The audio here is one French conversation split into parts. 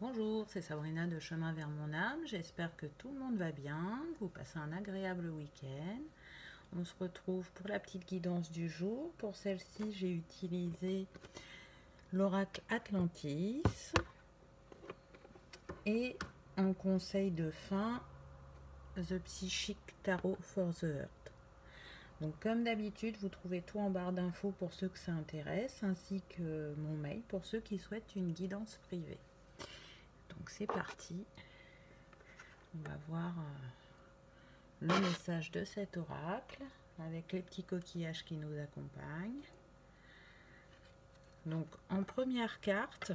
Bonjour, c'est Sabrina de Chemin vers mon âme. J'espère que tout le monde va bien, que vous passez un agréable week-end. On se retrouve pour la petite guidance du jour. Pour celle-ci, j'ai utilisé l'oracle Atlantis et en conseil de fin, The Psychic Tarot for the Earth. Donc comme d'habitude, vous trouvez tout en barre d'infos pour ceux que ça intéresse, ainsi que mon mail pour ceux qui souhaitent une guidance privée. Donc c'est parti, on va voir le message de cet oracle avec les petits coquillages qui nous accompagnent. Donc en première carte,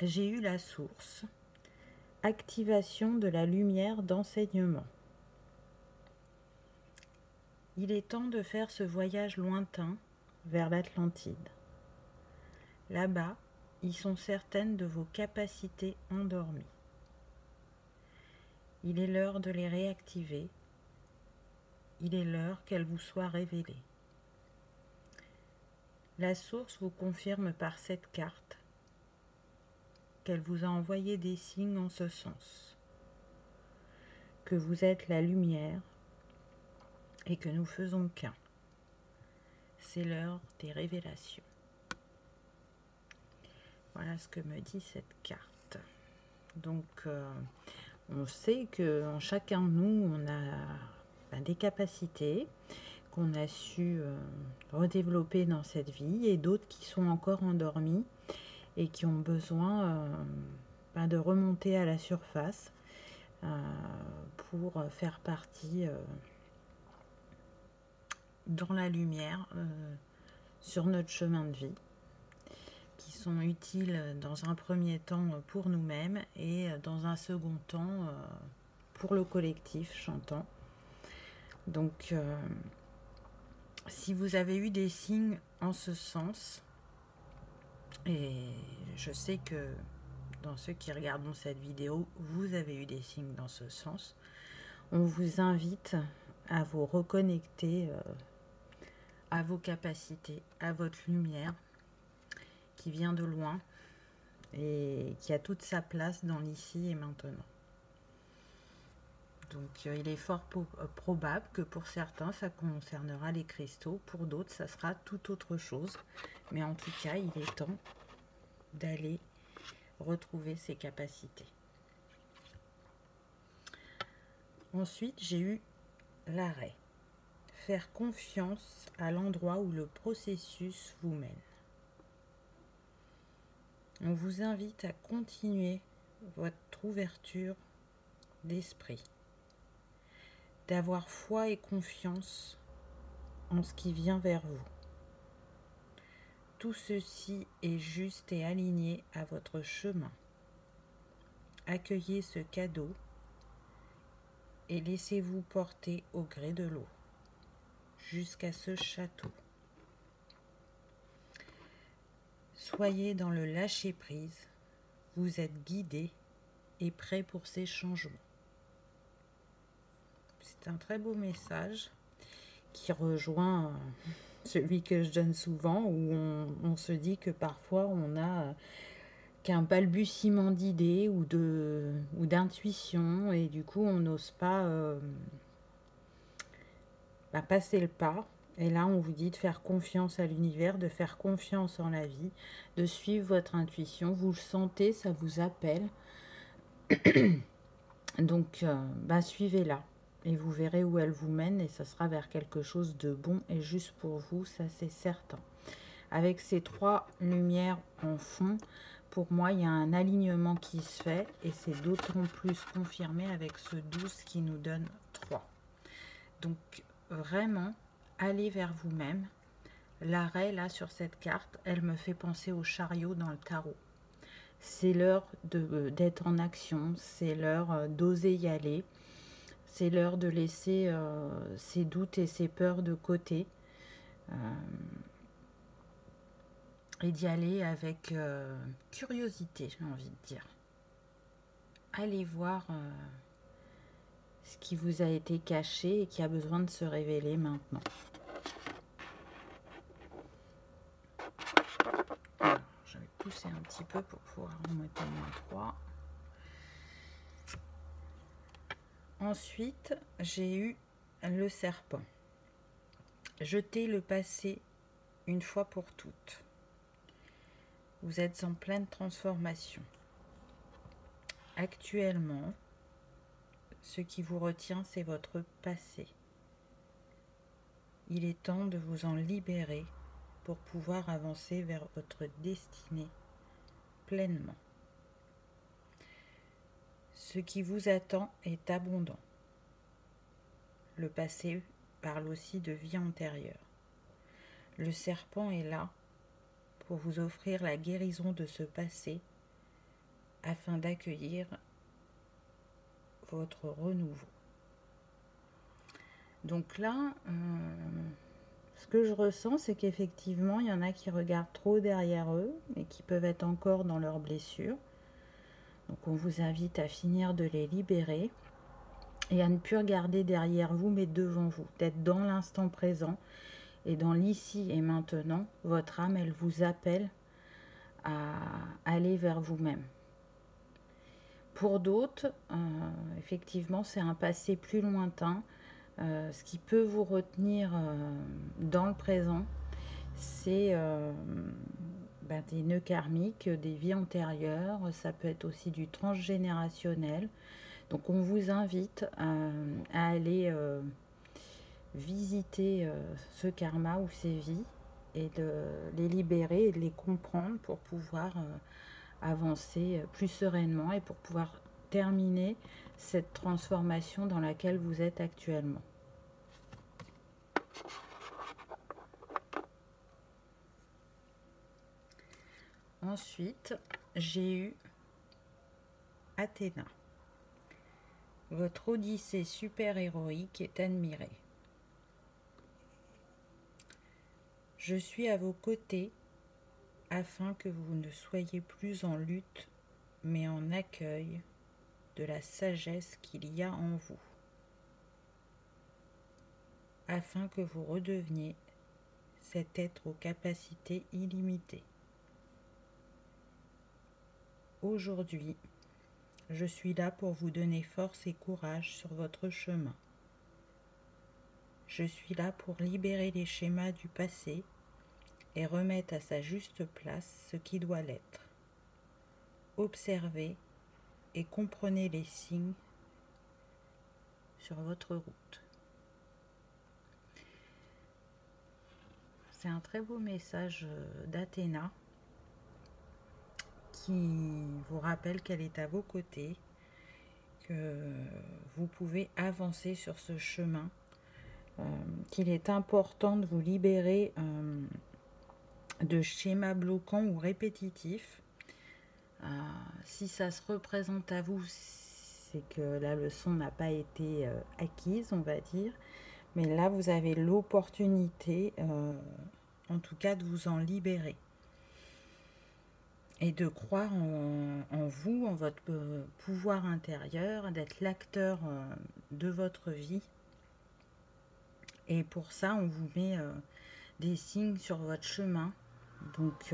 j'ai eu la source, activation de la lumière d'enseignement. Il est temps de faire ce voyage lointain vers l'Atlantide. Là-bas, y sont certaines de vos capacités endormies. Il est l'heure de les réactiver. Il est l'heure qu'elles vous soient révélées. La source vous confirme par cette carte qu'elle vous a envoyé des signes en ce sens, que vous êtes la lumière et que nous faisons qu'un. C'est l'heure des révélations. Voilà ce que me dit cette carte. Donc, on sait qu'en chacun de nous, on a des capacités qu'on a su redévelopper dans cette vie et d'autres qui sont encore endormies et qui ont besoin de remonter à la surface pour faire partie dans la lumière sur notre chemin de vie, qui sont utiles dans un premier temps pour nous-mêmes et dans un second temps pour le collectif, j'entends. Donc, si vous avez eu des signes en ce sens, et je sais que dans ceux qui regardent cette vidéo, vous avez eu des signes dans ce sens, on vous invite à vous reconnecter à vos capacités, à votre lumière qui vient de loin et qui a toute sa place dans l'ici et maintenant. Donc il est fort probable que pour certains ça concernera les cristaux, pour d'autres ça sera tout autre chose, mais en tout cas il est temps d'aller retrouver ses capacités. Ensuite j'ai eu l'arrêt, faire confiance à l'endroit où le processus vous mène. On vous invite à continuer votre ouverture d'esprit, d'avoir foi et confiance en ce qui vient vers vous. Tout ceci est juste et aligné à votre chemin. Accueillez ce cadeau et laissez-vous porter au gré de l'eau jusqu'à ce château. Soyez dans le lâcher-prise, vous êtes guidé et prêt pour ces changements. C'est un très beau message qui rejoint celui que je donne souvent, où on se dit que parfois on n'a qu'un balbutiement d'idées ou d'intuition et du coup on n'ose pas passer le pas. Et là, on vous dit de faire confiance à l'univers, de faire confiance en la vie, de suivre votre intuition. Vous le sentez, ça vous appelle. Donc, suivez-la et vous verrez où elle vous mène et ça sera vers quelque chose de bon et juste pour vous, ça c'est certain. Avec ces trois lumières en fond, pour moi, il y a un alignement qui se fait et c'est d'autant plus confirmé avec ce 12 qui nous donne 3. Donc, vraiment, allez vers vous-même. L'arrêt, là, sur cette carte, elle me fait penser au chariot dans le tarot. C'est l'heure d'être en action, c'est l'heure d'oser y aller, c'est l'heure de laisser ses doutes et ses peurs de côté et d'y aller avec curiosité, j'ai envie de dire. Allez voir ce qui vous a été caché et qui a besoin de se révéler maintenant. Alors, je vais pousser pousser un petit peu pour pouvoir remonter -3. Ensuite, j'ai eu le serpent. Jetez le passé une fois pour toutes. Vous êtes en pleine transformation. Actuellement, ce qui vous retient, c'est votre passé. Il est temps de vous en libérer pour pouvoir avancer vers votre destinée pleinement. Ce qui vous attend est abondant. Le passé parle aussi de vie antérieure. Le serpent est là pour vous offrir la guérison de ce passé afin d'accueillir votre renouveau. Donc là, ce que je ressens, c'est qu'effectivement, il y en a qui regardent trop derrière eux et qui peuvent être encore dans leurs blessures. Donc on vous invite à finir de les libérer et à ne plus regarder derrière vous, mais devant vous, d'être dans l'instant présent et dans l'ici et maintenant. Votre âme, elle vous appelle à aller vers vous-même. Pour d'autres, effectivement, c'est un passé plus lointain. Ce qui peut vous retenir dans le présent, c'est des nœuds karmiques, des vies antérieures. Ça peut être aussi du transgénérationnel. Donc on vous invite à aller visiter ce karma ou ces vies et de les libérer et de les comprendre pour pouvoir avancer plus sereinement et pour pouvoir terminer cette transformation dans laquelle vous êtes actuellement. Ensuite, j'ai eu Athéna. Votre odyssée super-héroïque est admirée. Je suis à vos côtés afin que vous ne soyez plus en lutte, mais en accueil de la sagesse qu'il y a en vous, afin que vous redeveniez cet être aux capacités illimitées. Aujourd'hui, je suis là pour vous donner force et courage sur votre chemin. Je suis là pour libérer les schémas du passé et remettre à sa juste place ce qui doit l'être. Observez et comprenez les signes sur votre route. C'est un très beau message d'Athéna qui vous rappelle qu'elle est à vos côtés, que vous pouvez avancer sur ce chemin, qu'il est important de vous libérer de schémas bloquants ou répétitifs. Si ça se représente à vous, c'est que la leçon n'a pas été acquise, on va dire. Mais là, vous avez l'opportunité, en tout cas, de vous en libérer. Et de croire en vous, en votre pouvoir intérieur, d'être l'acteur de votre vie. Et pour ça, on vous met des signes sur votre chemin. Donc,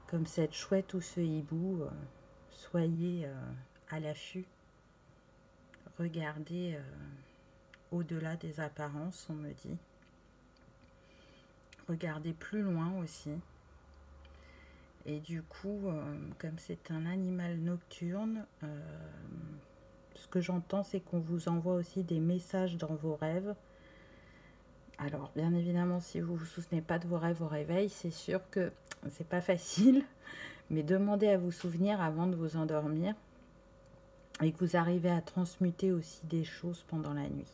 comme cette chouette ou ce hibou, soyez à l'affût. Regardez au-delà des apparences, on me dit. Regardez plus loin aussi. Et du coup, comme c'est un animal nocturne, ce que j'entends, c'est qu'on vous envoie aussi des messages dans vos rêves. Alors, bien évidemment, si vous ne vous souvenez pas de vos rêves au réveil, c'est sûr que c'est pas facile, mais demandez à vous souvenir avant de vous endormir et que vous arrivez à transmuter aussi des choses pendant la nuit.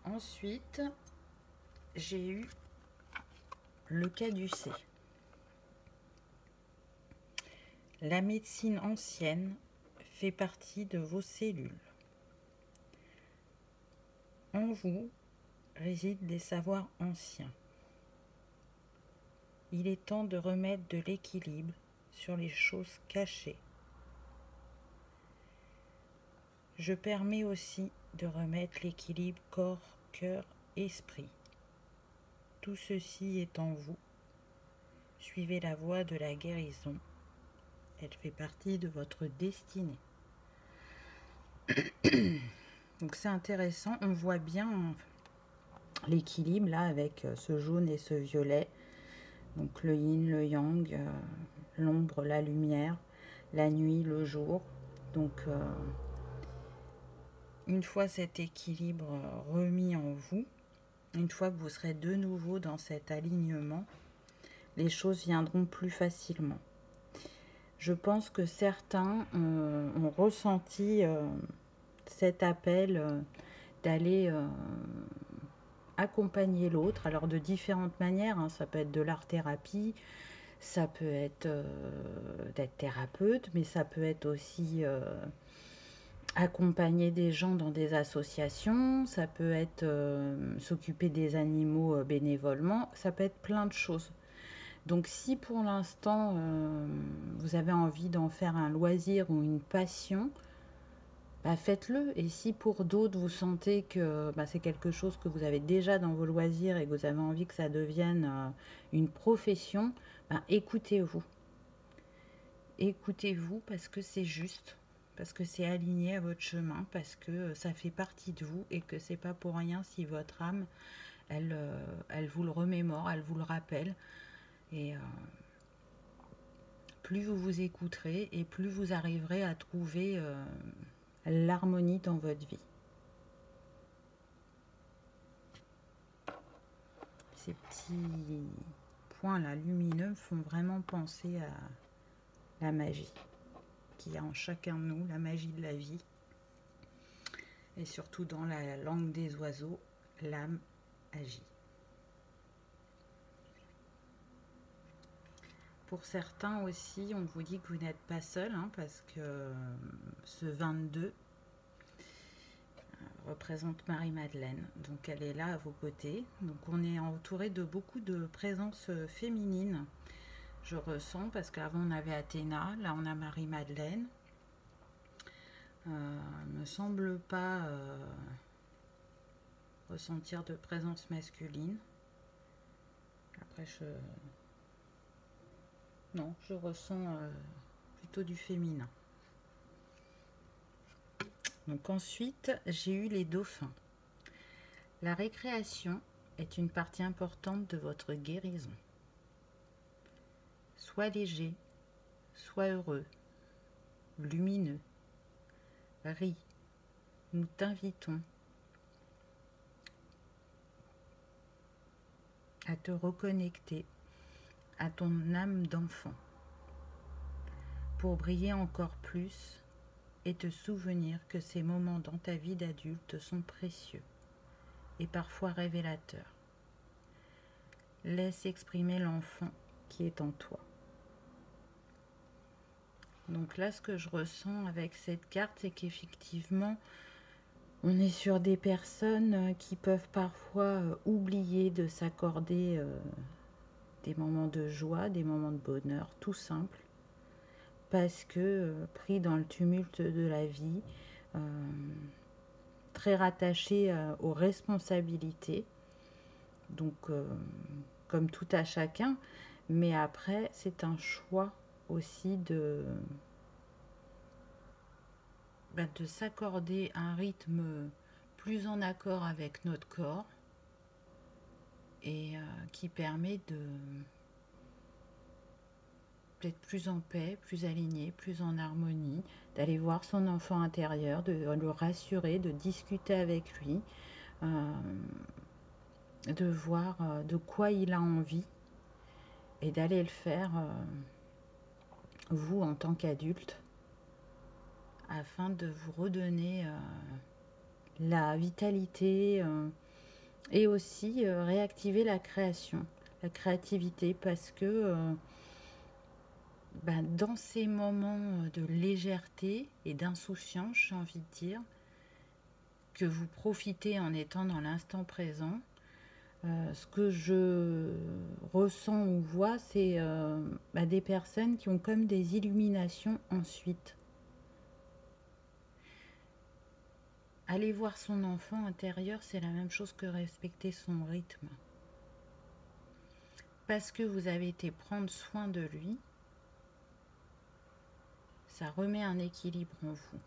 Ensuite, j'ai eu le caducée. La médecine ancienne fait partie de vos cellules. En vous résident des savoirs anciens. Il est temps de remettre de l'équilibre sur les choses cachées. Je permets aussi de remettre l'équilibre corps, cœur, esprit. tout ceci est en vous. Suivez la voie de la guérison. Elle fait partie de votre destinée. Donc c'est intéressant, on voit bien l'équilibre là avec ce jaune et ce violet. Donc le yin, le yang, l'ombre, la lumière, la nuit, le jour. Donc une fois cet équilibre remis en vous, une fois que vous serez de nouveau dans cet alignement, les choses viendront plus facilement. Je pense que certains ont ressenti cet appel d'aller accompagner l'autre, alors de différentes manières, hein. Ça peut être de l'art-thérapie, ça peut être d'être thérapeute, mais ça peut être aussi accompagner des gens dans des associations, ça peut être s'occuper des animaux bénévolement, ça peut être plein de choses. Donc si pour l'instant vous avez envie d'en faire un loisir ou une passion, bah faites-le. Et si pour d'autres vous sentez que c'est quelque chose que vous avez déjà dans vos loisirs et que vous avez envie que ça devienne une profession, écoutez-vous. Écoutez-vous parce que c'est juste, parce que c'est aligné à votre chemin, parce que ça fait partie de vous et que c'est pas pour rien si votre âme, elle vous le remémore, elle vous le rappelle. Et plus vous vous écouterez et plus vous arriverez à trouver l'harmonie dans votre vie. Ces petits points là lumineux font vraiment penser à la magie qu'il y a en chacun de nous, la magie de la vie. Et surtout dans la langue des oiseaux, l'âme agit. Pour certains aussi, on vous dit que vous n'êtes pas seul, hein, parce que ce 22 représente Marie-Madeleine. Donc elle est là à vos côtés. Donc on est entouré de beaucoup de présences féminines. Je ressens, parce qu'avant on avait Athéna, là on a Marie-Madeleine. Me semble pas ressentir de présence masculine. Après non, je ressens plutôt du féminin. Donc ensuite, j'ai eu les dauphins. La récréation est une partie importante de votre guérison. Sois léger, sois heureux, lumineux, ris. Nous t'invitons à te reconnecter à ton âme d'enfant pour briller encore plus et te souvenir que ces moments dans ta vie d'adulte sont précieux et parfois révélateurs. Laisse exprimer l'enfant qui est en toi. Donc là, ce que je ressens avec cette carte, c'est qu'effectivement, on est sur des personnes qui peuvent parfois oublier de s'accorder des moments de joie, des moments de bonheur, tout simple, parce que pris dans le tumulte de la vie, très rattaché aux responsabilités, donc comme tout à chacun, mais après c'est un choix aussi de s'accorder un rythme plus en accord avec notre corps et qui permet d'être plus en paix, plus aligné, plus en harmonie, d'aller voir son enfant intérieur, de le rassurer, de discuter avec lui, de voir de quoi il a envie et d'aller le faire vous en tant qu'adulte afin de vous redonner la vitalité et aussi réactiver la création, la créativité, parce que dans ces moments de légèreté et d'insouciance, j'ai envie de dire, que vous profitez en étant dans l'instant présent, ce que je ressens ou vois, c'est des personnes qui ont comme des illuminations ensuite. Aller voir son enfant intérieur, c'est la même chose que respecter son rythme. parce que vous avez été prendre soin de lui, ça remet un équilibre en vous.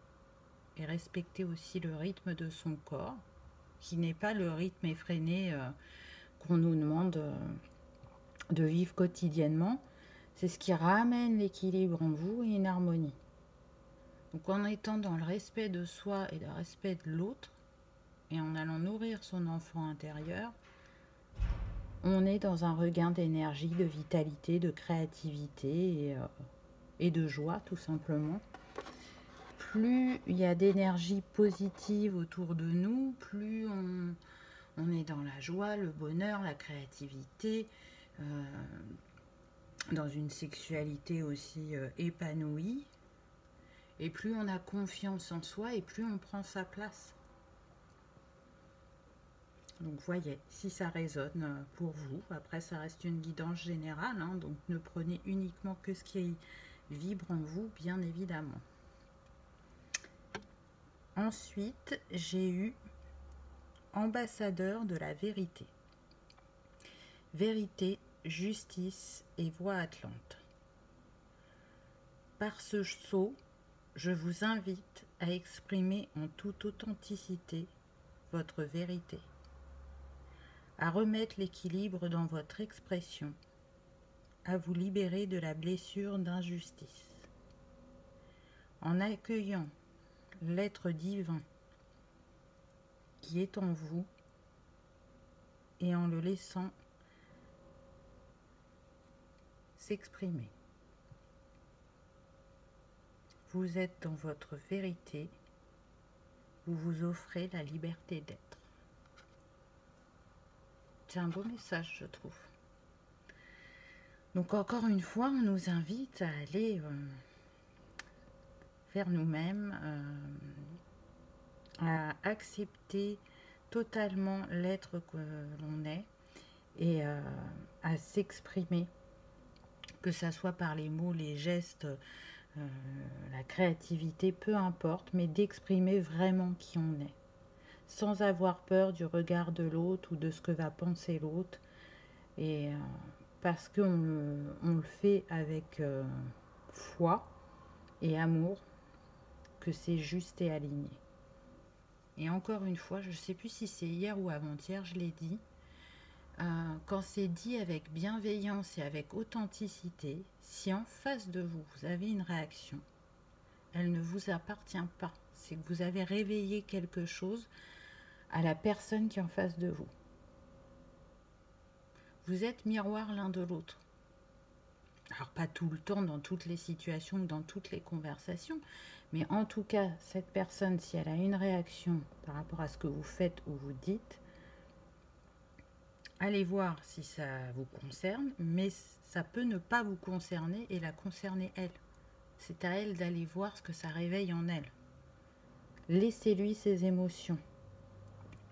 Et respectez aussi le rythme de son corps, qui n'est pas le rythme effréné qu'on nous demande de vivre quotidiennement. C'est ce qui ramène l'équilibre en vous et une harmonie. Donc en étant dans le respect de soi et le respect de l'autre, et en allant nourrir son enfant intérieur, on est dans un regain d'énergie, de vitalité, de créativité et de joie tout simplement. Plus il y a d'énergie positive autour de nous, plus on est dans la joie, le bonheur, la créativité, dans une sexualité aussi épanouie. Et plus on a confiance en soi et plus on prend sa place. Donc voyez, si ça résonne pour vous, après ça reste une guidance générale, hein, donc ne prenez uniquement que ce qui vibre en vous, bien évidemment. Ensuite, j'ai eu ambassadeur de la vérité. Vérité, justice et voix atlante. Par ce sceau, je vous invite à exprimer en toute authenticité votre vérité, à remettre l'équilibre dans votre expression, à vous libérer de la blessure d'injustice. En accueillant l'être divin qui est en vous et en le laissant s'exprimer. Vous êtes dans votre vérité, vous vous offrez la liberté d'être. C'est un beau message, je trouve. Donc encore une fois, on nous invite à aller vers nous-mêmes, à accepter totalement l'être que l'on est et à s'exprimer, que ça soit par les mots, les gestes, la créativité, peu importe, mais d'exprimer vraiment qui on est, sans avoir peur du regard de l'autre ou de ce que va penser l'autre, et parce qu'on le fait avec foi et amour, que c'est juste et aligné. Et encore une fois, je ne sais plus si c'est hier ou avant-hier, je l'ai dit, quand c'est dit avec bienveillance et avec authenticité, si en face de vous, vous avez une réaction, elle ne vous appartient pas. C'est que vous avez réveillé quelque chose à la personne qui est en face de vous. Vous êtes miroir l'un de l'autre. Alors pas tout le temps, dans toutes les situations, dans toutes les conversations, mais en tout cas, cette personne, si elle a une réaction par rapport à ce que vous faites ou vous dites, allez voir si ça vous concerne, mais ça peut ne pas vous concerner et la concerner elle. C'est à elle d'aller voir ce que ça réveille en elle. Laissez-lui ses émotions.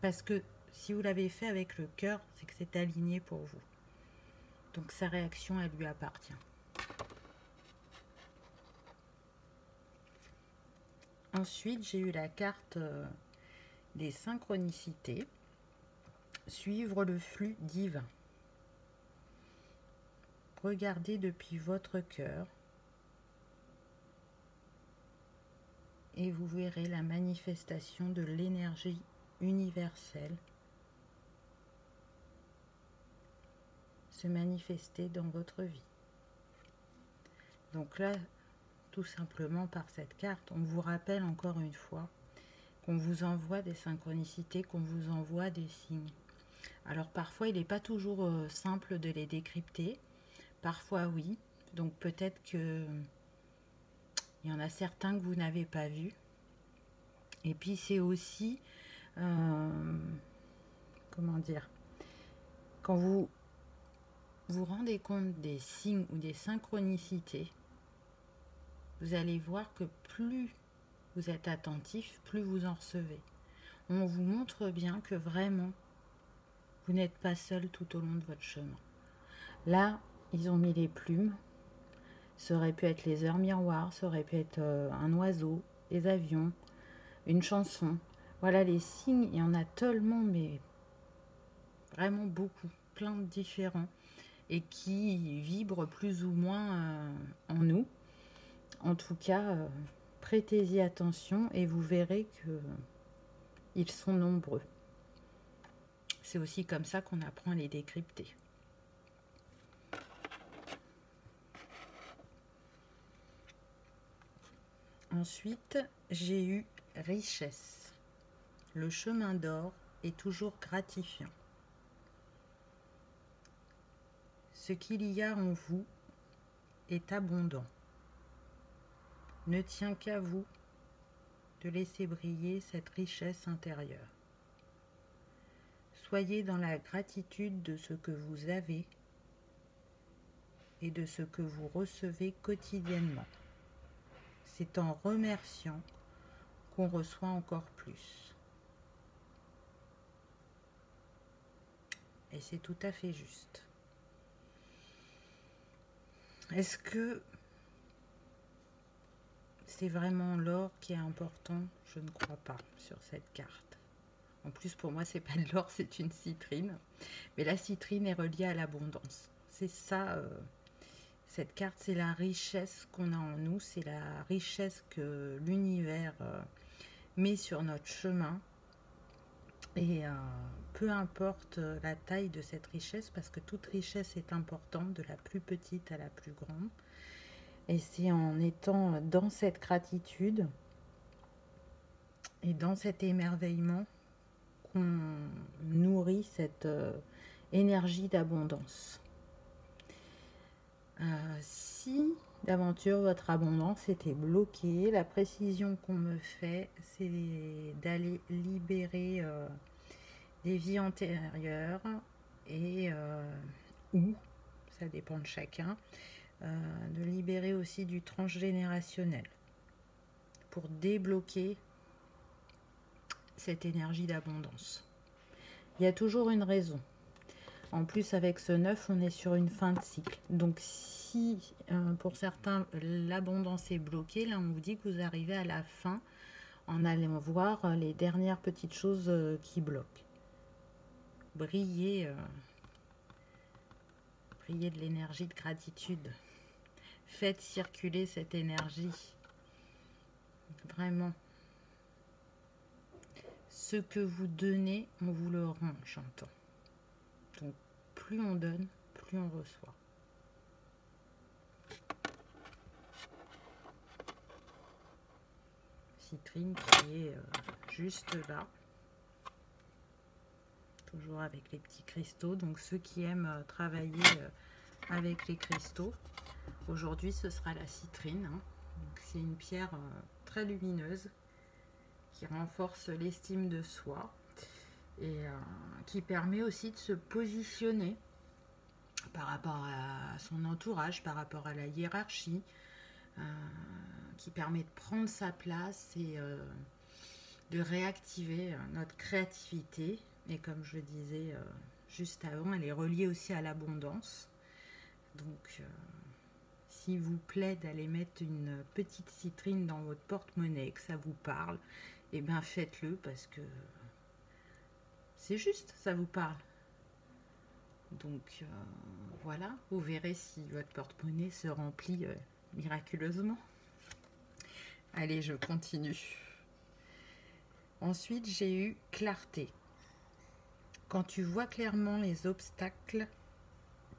Parce que si vous l'avez fait avec le cœur, c'est que c'est aligné pour vous. Donc sa réaction, elle lui appartient. Ensuite, j'ai eu la carte des synchronicités. Suivre le flux divin. Regardez depuis votre cœur et vous verrez la manifestation de l'énergie universelle se manifester dans votre vie. Donc là, tout simplement par cette carte, on vous rappelle encore une fois qu'on vous envoie des synchronicités, qu'on vous envoie des signes. Alors parfois, il n'est pas toujours simple de les décrypter. Parfois, oui. Donc peut-être que il y en a certains que vous n'avez pas vus. Et puis c'est aussi, comment dire, quand vous vous rendez compte des signes ou des synchronicités, vous allez voir que plus vous êtes attentif, plus vous en recevez. On vous montre bien que vraiment, vous n'êtes pas seul tout au long de votre chemin. Là, ils ont mis les plumes. Ça aurait pu être les heures miroirs, ça aurait pu être un oiseau, des avions, une chanson. Voilà les signes, il y en a tellement, mais vraiment beaucoup, plein de différents. et qui vibrent plus ou moins en nous. En tout cas, prêtez-y attention et vous verrez que ils sont nombreux. C'est aussi comme ça qu'on apprend à les décrypter. Ensuite, j'ai eu richesse. Le chemin d'or est toujours gratifiant. Ce qu'il y a en vous est abondant. Ne tient qu'à vous de laisser briller cette richesse intérieure. Soyez dans la gratitude de ce que vous avez et de ce que vous recevez quotidiennement. C'est en remerciant qu'on reçoit encore plus. Et c'est tout à fait juste. Est-ce que c'est vraiment l'or qui est important? Je ne crois pas sur cette carte. En plus, pour moi, c'est pas de l'or, c'est une citrine. Mais la citrine est reliée à l'abondance. C'est ça, cette carte, c'est la richesse qu'on a en nous. C'est la richesse que l'univers met sur notre chemin. Et peu importe la taille de cette richesse, parce que toute richesse est importante, de la plus petite à la plus grande. Et c'est en étant dans cette gratitude et dans cet émerveillement qu'on nourrit cette énergie d'abondance. Si d'aventure votre abondance était bloquée, la précision qu'on me fait, c'est d'aller libérer des vies antérieures et ou, ça dépend de chacun, de libérer aussi du transgénérationnel pour débloquer cette énergie d'abondance. Il y a toujours une raison. En plus, avec ce 9, on est sur une fin de cycle. Donc, si pour certains, l'abondance est bloquée, là, on vous dit que vous arrivez à la fin en allant voir les dernières petites choses qui bloquent. Brillez, brillez de l'énergie de gratitude. Faites circuler cette énergie. Vraiment. Ce que vous donnez, on vous le rend, j'entends. Donc, plus on donne, plus on reçoit. Citrine qui est juste là. Toujours avec les petits cristaux. Donc, ceux qui aiment travailler avec les cristaux, aujourd'hui, ce sera la citrine. Hein. C'est une pierre très lumineuse qui renforce l'estime de soi et qui permet aussi de se positionner par rapport à son entourage, par rapport à la hiérarchie, qui permet de prendre sa place et de réactiver notre créativité. Et comme je le disais juste avant, elle est reliée aussi à l'abondance. Donc, s'il vous plaît d'aller mettre une petite citrine dans votre porte-monnaie, que ça vous parle, eh bien faites-le parce que c'est juste, ça vous parle. Donc voilà, vous verrez si votre porte-monnaie se remplit miraculeusement. Allez, je continue. Ensuite, j'ai eu clarté. Quand tu vois clairement, les obstacles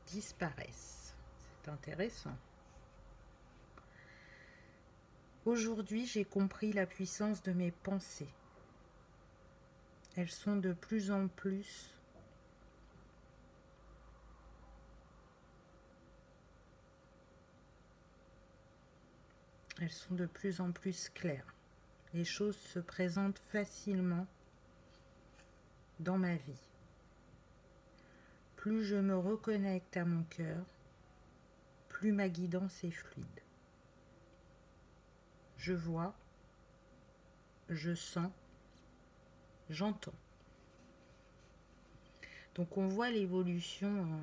disparaissent. C'est intéressant. Aujourd'hui, j'ai compris la puissance de mes pensées. Elles sont de plus en plus claires. Les choses se présentent facilement dans ma vie. Plus je me reconnecte à mon cœur, plus ma guidance est fluide. Je vois, je sens, j'entends. Donc on voit l'évolution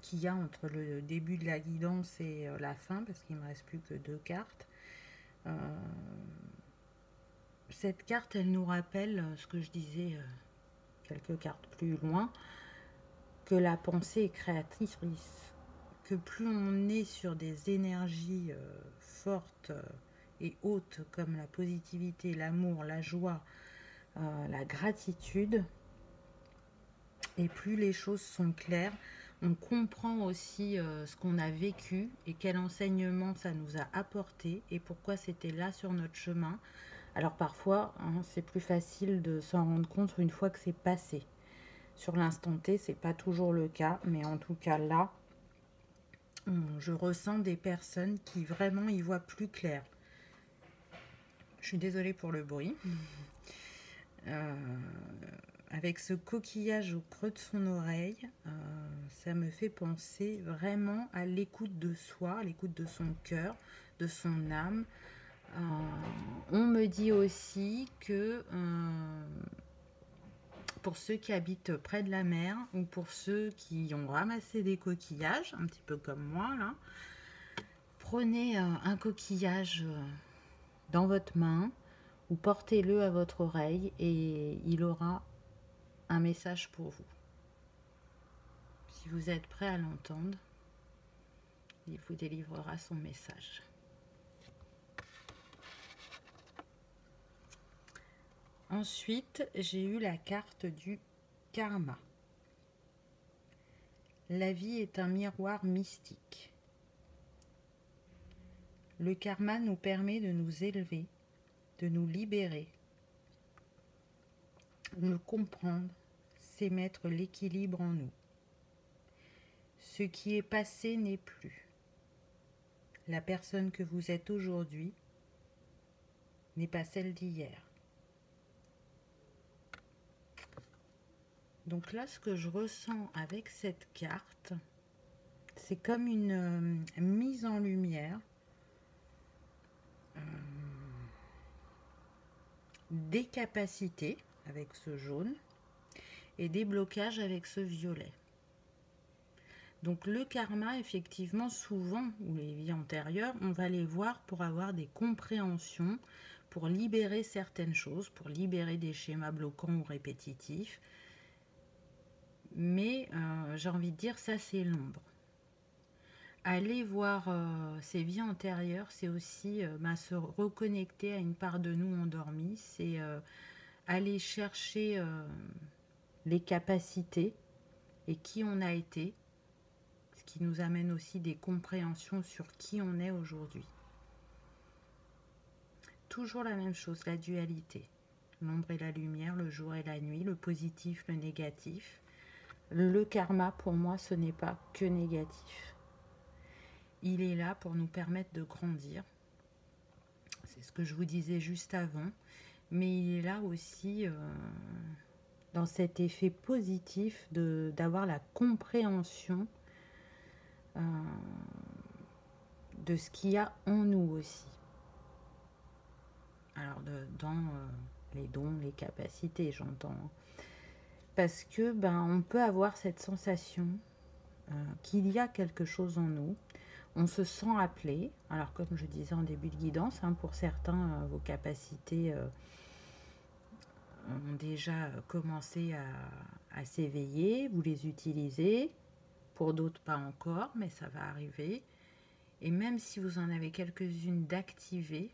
qu'il y a entre le début de la guidance et la fin, parce qu'il ne me reste plus que 2 cartes. Cette carte, elle nous rappelle ce que je disais quelques cartes plus loin. que la pensée est créatrice, que plus on est sur des énergies fortes et hautes comme la positivité, l'amour, la joie, la gratitude, et plus les choses sont claires. On comprend aussi ce qu'on a vécu et quel enseignement ça nous a apporté et pourquoi c'était là sur notre chemin. Alors parfois, hein, c'est plus facile de s'en rendre compte une fois que c'est passé. Sur l'instant T, c'est pas toujours le cas, mais en tout cas là, je ressens des personnes qui vraiment y voient plus clair. Je suis désolée pour le bruit. Avec ce coquillage au creux de son oreille, ça me fait penser vraiment à l'écoute de soi, à l'écoute de son cœur, de son âme. On me dit aussi que pour ceux qui habitent près de la mer ou pour ceux qui ont ramassé des coquillages, un petit peu comme moi là, prenez un coquillage dans votre main ou portez-le à votre oreille et il aura un message pour vous. Si vous êtes prêt à l'entendre, il vous délivrera son message. Ensuite, j'ai eu la carte du karma. La vie est un miroir mystique. Le karma nous permet de nous élever, de nous libérer. Le comprendre, c'est mettre l'équilibre en nous. Ce qui est passé n'est plus. La personne que vous êtes aujourd'hui n'est pas celle d'hier. Donc là, ce que je ressens avec cette carte, c'est comme une mise en lumière des capacités avec ce jaune et des blocages avec ce violet. Donc le karma, effectivement, souvent, ou les vies antérieures, on va les voir pour avoir des compréhensions, pour libérer certaines choses, pour libérer des schémas bloquants ou répétitifs. Mais j'ai envie de dire, ça c'est l'ombre. Aller voir ces vies antérieures, c'est aussi se reconnecter à une part de nous endormie, c'est aller chercher les capacités et qui on a été, ce qui nous amène aussi des compréhensions sur qui on est aujourd'hui. Toujours la même chose, la dualité. L'ombre et la lumière, le jour et la nuit, le positif, le négatif. Le karma, pour moi, ce n'est pas que négatif. Il est là pour nous permettre de grandir. C'est ce que je vous disais juste avant. Mais il est là aussi dans cet effet positif d'avoir la compréhension de ce qu'il y a en nous aussi. Alors, dans les dons, les capacités, j'entends. Parce que on peut avoir cette sensation qu'il y a quelque chose en nous. On se sent appelé. Alors, comme je disais en début de guidance, pour certains, vos capacités ont déjà commencé à s'éveiller. Vous les utilisez. Pour d'autres, pas encore, mais ça va arriver. Et même si vous en avez quelques-unes d'activées,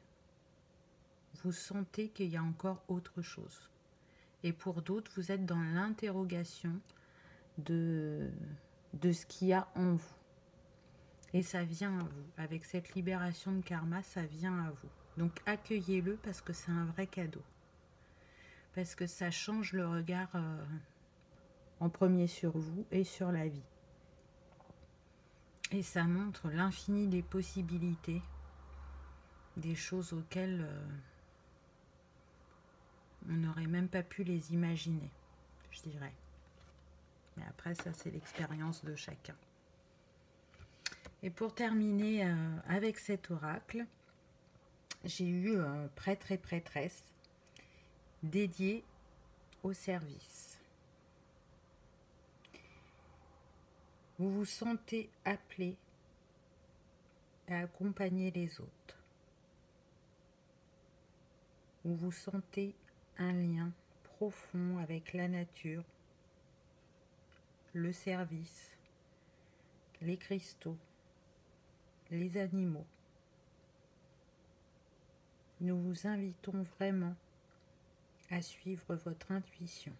vous sentez qu'il y a encore autre chose. Et pour d'autres, vous êtes dans l'interrogation de ce qu'il y a en vous. Et ça vient à vous. Avec cette libération de karma, ça vient à vous. Donc accueillez-le parce que c'est un vrai cadeau. Parce que ça change le regard en premier sur vous et sur la vie. Et ça montre l'infini des possibilités, des choses auxquelles on n'aurait même pas pu les imaginer, je dirais. Mais après, ça, c'est l'expérience de chacun. Et pour terminer avec cet oracle, j'ai eu un prêtre et prêtresse dédiés au service. Vous vous sentez appelé à accompagner les autres. Vous vous sentez un lien profond avec la nature, le service, les cristaux, les animaux. Nous vous invitons vraiment à suivre votre intuition.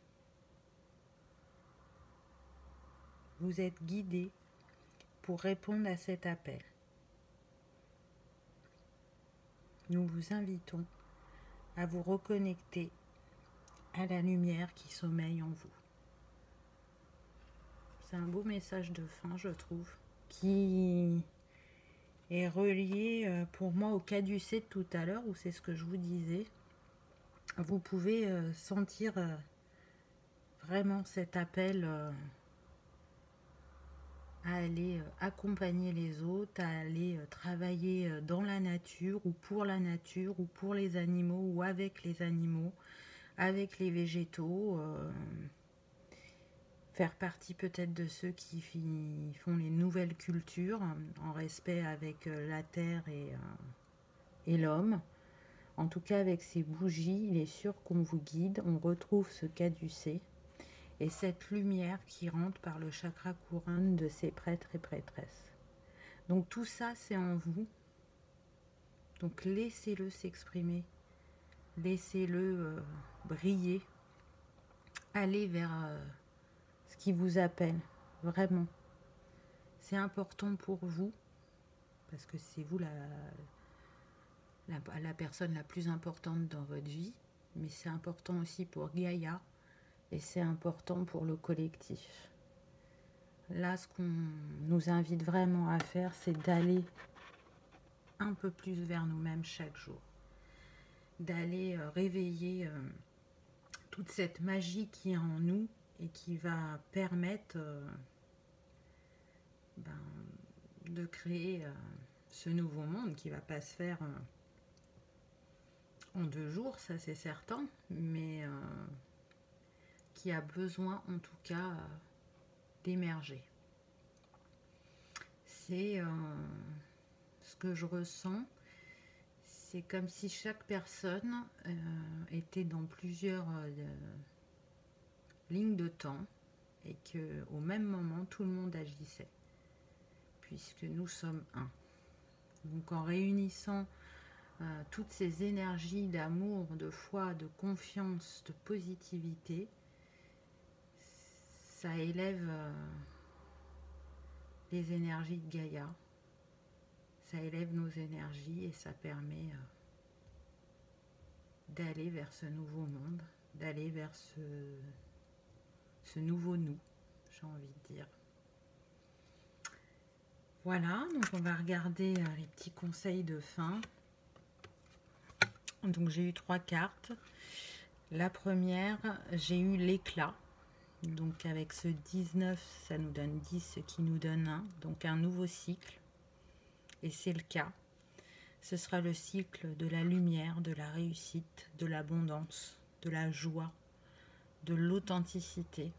Vous êtes guidé pour répondre à cet appel. Nous vous invitons à vous reconnecter à la lumière qui sommeille en vous. C'est un beau message de fin, je trouve, qui est relié pour moi au caducée de tout à l'heure, où c'est ce que je vous disais. Vous pouvez sentir vraiment cet appel à aller accompagner les autres, à aller travailler dans la nature ou pour les animaux ou avec les animaux, avec les végétaux, faire partie peut-être de ceux qui font les nouvelles cultures en respect avec la terre et l'homme. En tout cas, avec ces bougies, il est sûr qu'on vous guide, on retrouve ce caducée et cette lumière qui rentre par le chakra couronne de ces prêtres et prêtresses. Donc tout ça, c'est en vous. Donc laissez-le s'exprimer, laissez-le briller, allez vers ce qui vous appelle, vraiment. C'est important pour vous, parce que c'est vous la personne la plus importante dans votre vie, mais c'est important aussi pour Gaïa, et c'est important pour le collectif. Là, ce qu'on nous invite vraiment à faire, c'est d'aller un peu plus vers nous-mêmes chaque jour. D'aller réveiller toute cette magie qui est en nous et qui va permettre de créer ce nouveau monde qui ne va pas se faire en 2 jours, ça c'est certain, mais qui a besoin en tout cas d'émerger. C'est ce que je ressens, c'est comme si chaque personne était dans plusieurs lignes de temps et qu'au même moment tout le monde agissait, puisque nous sommes un. Donc en réunissant toutes ces énergies d'amour, de foi, de confiance, de positivité, ça élève les énergies de Gaïa, ça élève nos énergies et ça permet d'aller vers ce nouveau monde, d'aller vers ce nouveau nous, j'ai envie de dire. Voilà, donc on va regarder les petits conseils de fin. Donc j'ai eu 3 cartes. La première, j'ai eu l'éclat. Donc avec ce 19, ça nous donne 10, ce qui nous donne 1. Donc un nouveau cycle. Et c'est le cas. Ce sera le cycle de la lumière, de la réussite, de l'abondance, de la joie, de l'authenticité.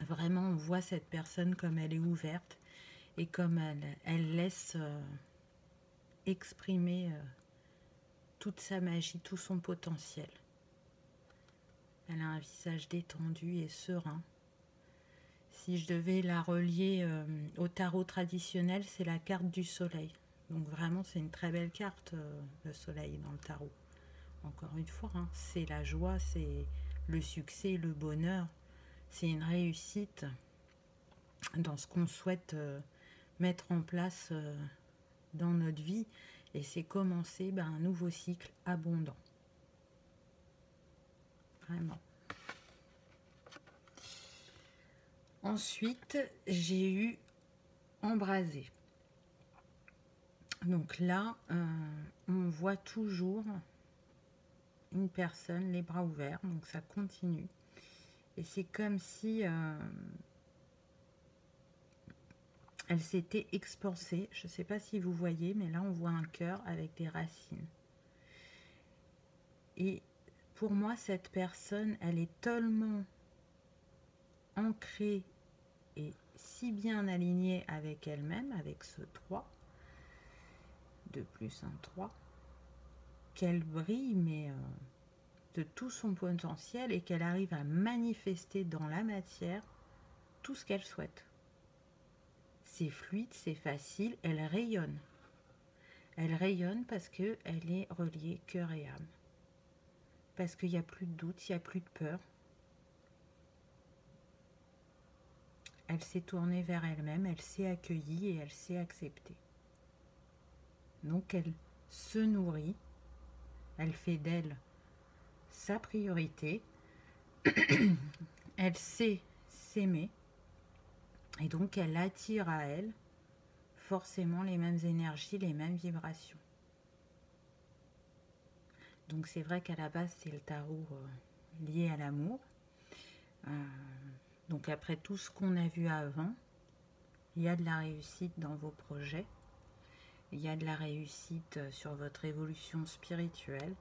Vraiment, on voit cette personne comme elle est ouverte et comme elle laisse exprimer toute sa magie, tout son potentiel. Elle a un visage détendu et serein. Si je devais la relier au tarot traditionnel, c'est la carte du soleil. Donc vraiment, c'est une très belle carte, le soleil dans le tarot. Encore une fois, hein, c'est la joie, c'est le succès, le bonheur. C'est une réussite dans ce qu'on souhaite mettre en place dans notre vie. Et c'est commencer un nouveau cycle abondant. Vraiment. Ensuite, j'ai eu embrasé. Donc là, on voit toujours une personne, les bras ouverts, donc ça continue. Et c'est comme si elle s'était expansée. Je ne sais pas si vous voyez, mais là on voit un cœur avec des racines. Et pour moi, cette personne, elle est tellement ancrée et si bien alignée avec elle-même, avec ce 3, 2 plus 1, 3, qu'elle brille, mais de tout son potentiel et qu'elle arrive à manifester dans la matière tout ce qu'elle souhaite. C'est fluide, c'est facile, elle rayonne. Elle rayonne parce qu'elle est reliée cœur et âme. Parce qu'il n'y a plus de doute, il n'y a plus de peur. Elle s'est tournée vers elle-même, elle s'est accueillie et elle s'est acceptée. Donc elle se nourrit, elle fait d'elle sa priorité, elle sait s'aimer et donc elle attire à elle forcément les mêmes énergies, les mêmes vibrations. Donc c'est vrai qu'à la base c'est le tarot lié à l'amour. Donc après tout ce qu'on a vu avant, il y a de la réussite dans vos projets, il y a de la réussite sur votre évolution spirituelle,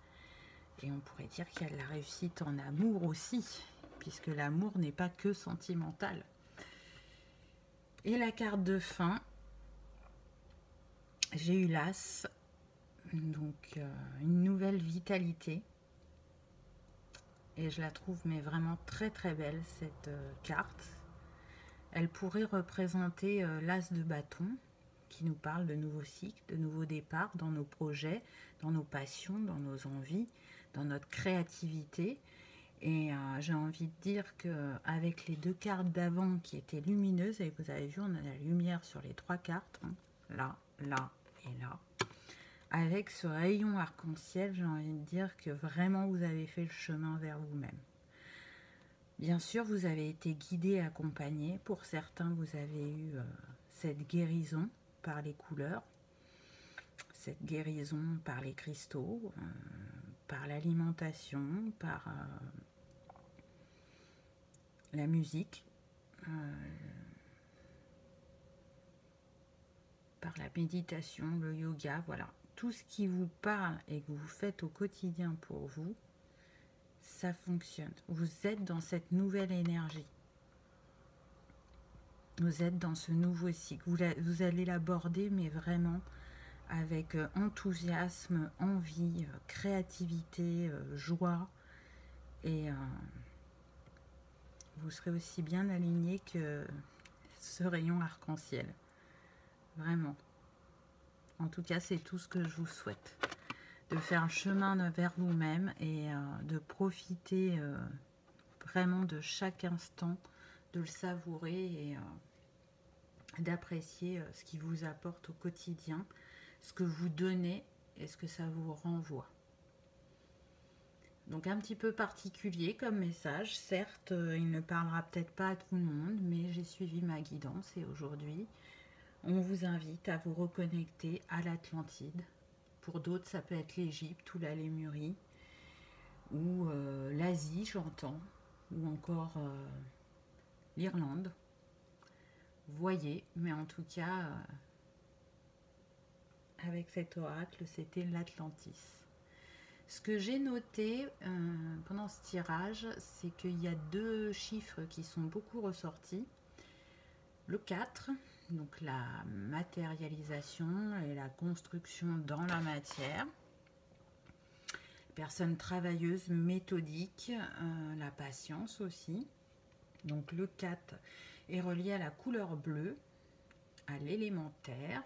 et on pourrait dire qu'il y a de la réussite en amour aussi, puisque l'amour n'est pas que sentimental. Et la carte de fin, j'ai eu l'As, donc une nouvelle vitalité. Et je la trouve mais vraiment très très belle cette carte. Elle pourrait représenter l'As de bâton qui nous parle de nouveaux cycles, de nouveaux départs dans nos projets, dans nos passions, dans nos envies, dans notre créativité. Et j'ai envie de dire qu'avec les deux cartes d'avant qui étaient lumineuses, et vous avez vu, on a la lumière sur les trois cartes, hein, là, là et là. Avec ce rayon arc-en-ciel, j'ai envie de dire que vraiment vous avez fait le chemin vers vous-même. Bien sûr, vous avez été guidé, accompagné. Pour certains, vous avez eu cette guérison par les couleurs, cette guérison par les cristaux, par l'alimentation, par la musique, par la méditation, le yoga, voilà. Tout ce qui vous parle et que vous faites au quotidien pour vous, ça fonctionne. Vous êtes dans cette nouvelle énergie. Vous êtes dans ce nouveau cycle. Vous allez l'aborder, mais vraiment avec enthousiasme, envie, créativité, joie. Et vous serez aussi bien aligné que ce rayon arc-en-ciel. Vraiment. En tout cas, c'est tout ce que je vous souhaite. De faire un chemin vers vous-même et de profiter vraiment de chaque instant, de le savourer et d'apprécier ce qui vous apporte au quotidien, ce que vous donnez et ce que ça vous renvoie. Donc un petit peu particulier comme message. Certes, il ne parlera peut-être pas à tout le monde, mais j'ai suivi ma guidance et aujourd'hui, on vous invite à vous reconnecter à l'Atlantide. Pour d'autres, ça peut être l'Égypte ou la Lémurie, ou l'Asie, j'entends, ou encore l'Irlande. Voyez, mais en tout cas, avec cet oracle, c'était l'Atlantis. Ce que j'ai noté pendant ce tirage, c'est qu'il y a deux chiffres qui sont beaucoup ressortis. Le 4, donc la matérialisation et la construction dans la matière. Personne travailleuse, méthodique, la patience aussi. Donc le 4 est relié à la couleur bleue, à l'élémentaire.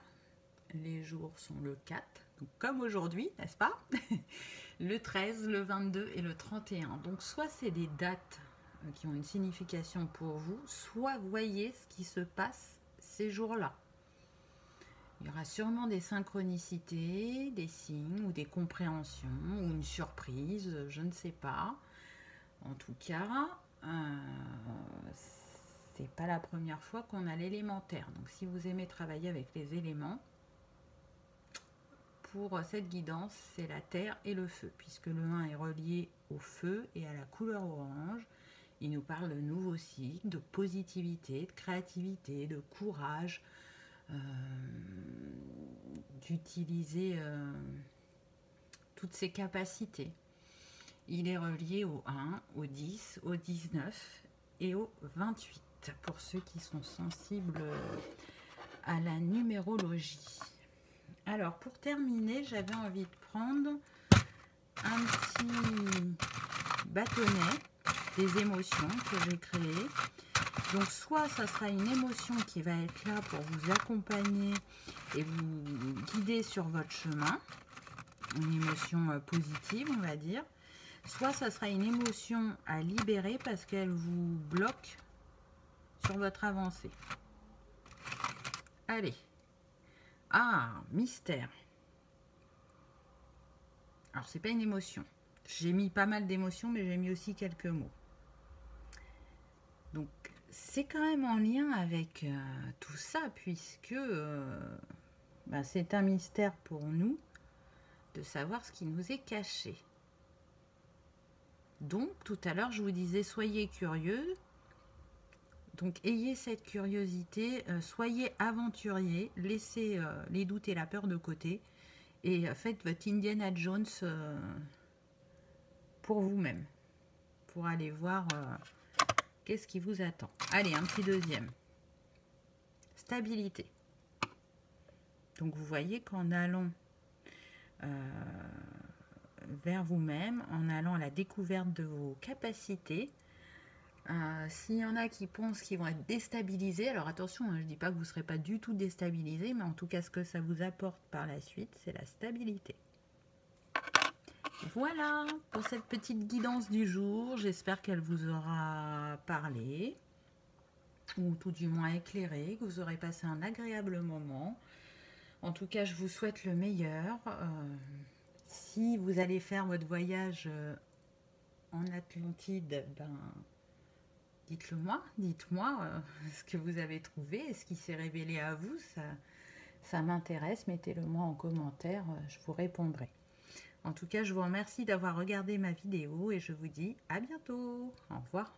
Les jours sont le 4, donc comme aujourd'hui, n'est-ce pas? Le 13, le 22 et le 31. Donc soit c'est des dates qui ont une signification pour vous, soit voyez ce qui se passe ces jours-là. Il y aura sûrement des synchronicités, des signes ou des compréhensions ou une surprise, je ne sais pas. En tout cas, c'est pas la première fois qu'on a l'élémentaire. Donc si vous aimez travailler avec les éléments, pour cette guidance, c'est la terre et le feu, puisque le 1 est relié au feu et à la couleur orange. Il nous parle de nouveaux cycles, de positivité, de créativité, de courage, d'utiliser toutes ses capacités. Il est relié au 1, au 10, au 19 et au 28, pour ceux qui sont sensibles à la numérologie. Alors, pour terminer, j'avais envie de prendre un petit bâtonnet des émotions que j'ai créé. Donc, soit ça sera une émotion qui va être là pour vous accompagner et vous guider sur votre chemin, une émotion positive, on va dire. Soit ça sera une émotion à libérer parce qu'elle vous bloque sur votre avancée. Allez. Ah, mystère. Alors, c'est pas une émotion. J'ai mis pas mal d'émotions, mais j'ai mis aussi quelques mots. Donc, c'est quand même en lien avec tout ça, puisque c'est un mystère pour nous de savoir ce qui nous est caché. Donc, tout à l'heure, je vous disais, soyez curieux. Donc, ayez cette curiosité, soyez aventuriers, laissez les doutes et la peur de côté et faites votre Indiana Jones pour vous-même, pour aller voir qu'est-ce qui vous attend. Allez, un petit deuxième. Stabilité. Donc, vous voyez qu'en allant vers vous-même, en allant à la découverte de vos capacités, s'il y en a qui pensent qu'ils vont être déstabilisés, alors attention, je ne dis pas que vous ne serez pas du tout déstabilisés, mais en tout cas, ce que ça vous apporte par la suite, c'est la stabilité. Voilà pour cette petite guidance du jour. J'espère qu'elle vous aura parlé, ou tout du moins éclairé, que vous aurez passé un agréable moment. En tout cas, je vous souhaite le meilleur. Si vous allez faire votre voyage en Atlantide, dites-le moi, dites-moi ce que vous avez trouvé, ce qui s'est révélé à vous, ça m'intéresse, mettez-le moi en commentaire, je vous répondrai. En tout cas, je vous remercie d'avoir regardé ma vidéo et je vous dis à bientôt. Au revoir.